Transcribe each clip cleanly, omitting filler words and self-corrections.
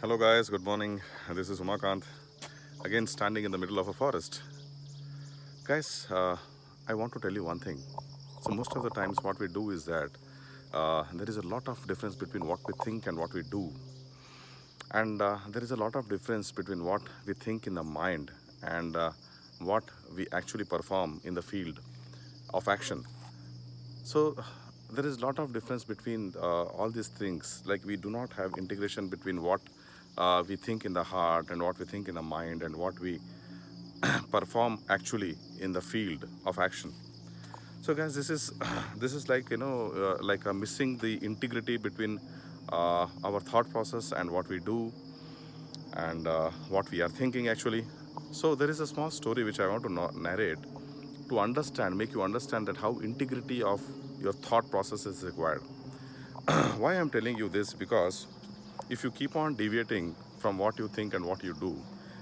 Hello guys, good morning. This is Umakant, again standing in the middle of a forest. Guys, I want to tell you one thing. So most of the times what we do is that there is a lot of difference between what we think and what we do. And there is a lot of difference between what we think in the mind and what we actually perform in the field of action. So there is a lot of difference between all these things. Like we do not have integration between what we think in the heart and what we think in the mind and what we perform actually in the field of action. So guys, this is this is like like missing the integrity between our thought process and what we do and what we are thinking actually. So there is a small story which I want to narrate to understand, make you understand that how integrity of your thought process is required. Why I'm telling you this? Because if you keep on deviating from what you think and what you do,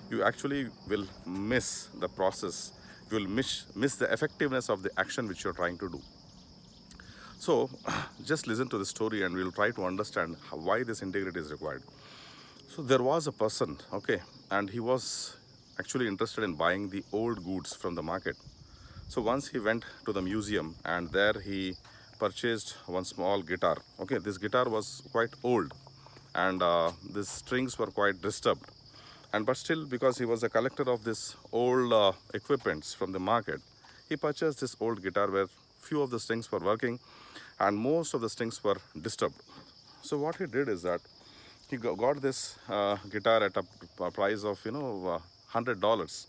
you actually will miss the process. You will miss the effectiveness of the action which you're trying to do. So just listen to the story and we'll try to understand why this integrity is required. So there was a person, okay, and he was actually interested in buying the old goods from the market. So once he went to the museum and there he purchased one small guitar. Okay, this guitar was quite old and the strings were quite disturbed. And but still, because he was a collector of this old equipments from the market, he purchased this old guitar where few of the strings were working and most of the strings were disturbed. So what he did is that he got this guitar at a price of $100,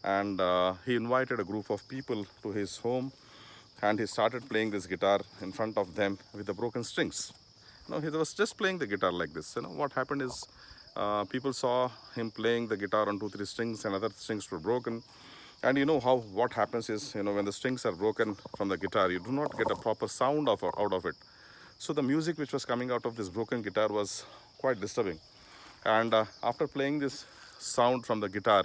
and he invited a group of people to his home, and he started playing this guitar in front of them with the broken strings. He was just playing the guitar like this. What happened is people saw him playing the guitar on two, three strings, and other strings were broken. And you know how what happens is, when the strings are broken from the guitar, you do not get a proper sound out of it. So the music which was coming out of this broken guitar was quite disturbing. And after playing this sound from the guitar,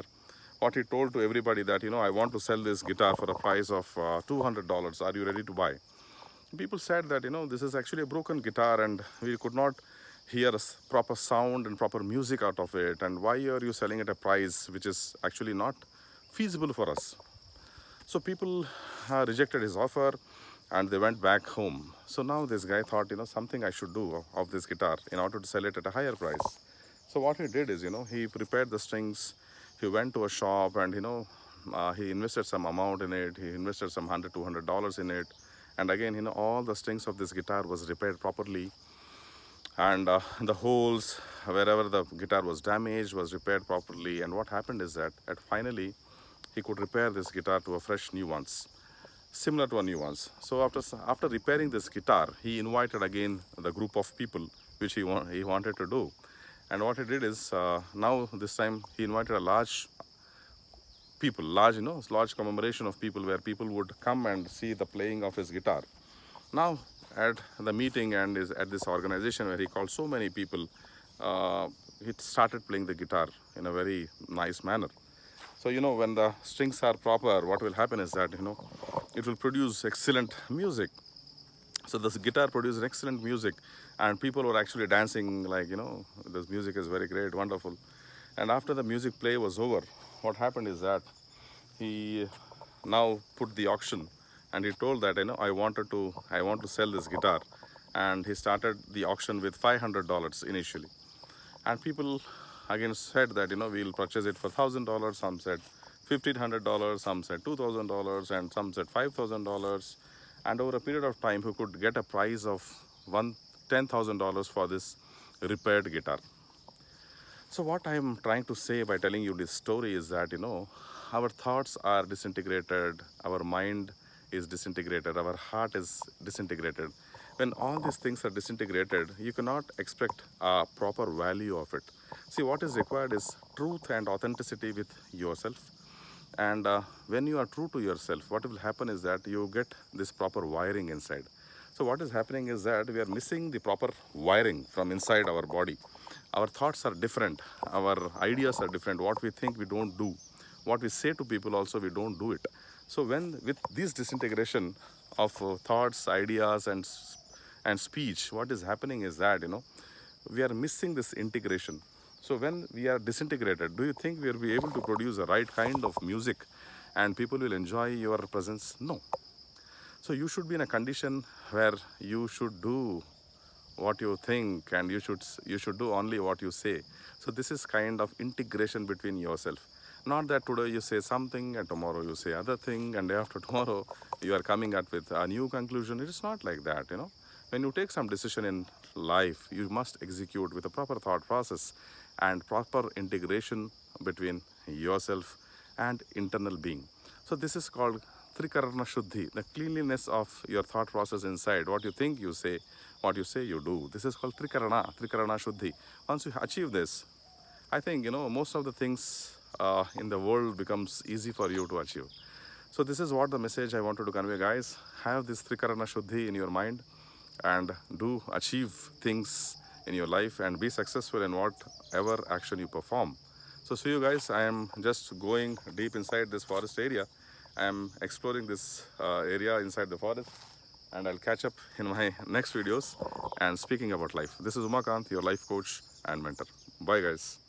what he told to everybody that, I want to sell this guitar for a price of $200. Are you ready to buy? People said that, this is actually a broken guitar and we could not hear a proper sound and proper music out of it. And why are you selling at a price which is actually not feasible for us? So people rejected his offer and they went back home. So now this guy thought, something I should do of this guitar in order to sell it at a higher price. So what he did is, he prepared the strings. He went to a shop and, he invested some amount in it. He invested some $100, $200 in it. And again, all the strings of this guitar was repaired properly. And the holes, wherever the guitar was damaged, was repaired properly. And what happened is that finally, he could repair this guitar to a fresh new ones, similar to a new ones. So after repairing this guitar, he invited again the group of people which he wanted to do. And what he did is now this time he invited a large people, large commemoration of people where people would come and see the playing of his guitar. Now at the meeting and is at this organization where he called so many people, he started playing the guitar in a very nice manner. So when the strings are proper, what will happen is that it will produce excellent music. So this guitar produced excellent music, and people were actually dancing like this music is very great, wonderful. And after the music play was over, what happened is that he now put the auction, and he told that I want to sell this guitar, and he started the auction with $500 initially. And people again said that we'll purchase it for $1,000. Some said $1,500, some said $2,000, and some said $5,000. And over a period of time, he could get a price of $10,000 for this repaired guitar. So what I am trying to say by telling you this story is that our thoughts are disintegrated, our mind is disintegrated, our heart is disintegrated. When all these things are disintegrated, you cannot expect a proper value of it. See, what is required is truth and authenticity with yourself. And when you are true to yourself, what will happen is that you get this proper wiring inside. So what is happening is that we are missing the proper wiring from inside our body. Our thoughts are different, our ideas are different. What we think, we don't do. What we say to people also, we don't do it. So when with this disintegration of thoughts, ideas, and speech, what is happening is that we are missing this integration. So when we are disintegrated, do you think we will be able to produce the right kind of music and people will enjoy your presence? No. So you should be in a condition where you should do what you think and you should do only what you say. So this is kind of integration between yourself. Not that today you say something and tomorrow you say other thing and day after tomorrow you are coming up with a new conclusion. It is not like that. When you take some decision in life, you must execute with a proper thought process and proper integration between yourself and internal being. So this is called Trikarna Shudhi, the cleanliness of your thought process inside. What you think, you say. What you say, you do. This is called Trikarna Shudhi. Once you achieve this, I think, most of the things in the world becomes easy for you to achieve. So this is what the message I wanted to convey, guys. Have this Trikarna Shuddhi in your mind and do achieve things in your life and be successful in whatever action you perform. So see you guys. I am just going deep inside this forest area. I am exploring this area inside the forest, and I'll catch up in my next videos and speaking about life. This is Umakant, your life coach and mentor. Bye guys.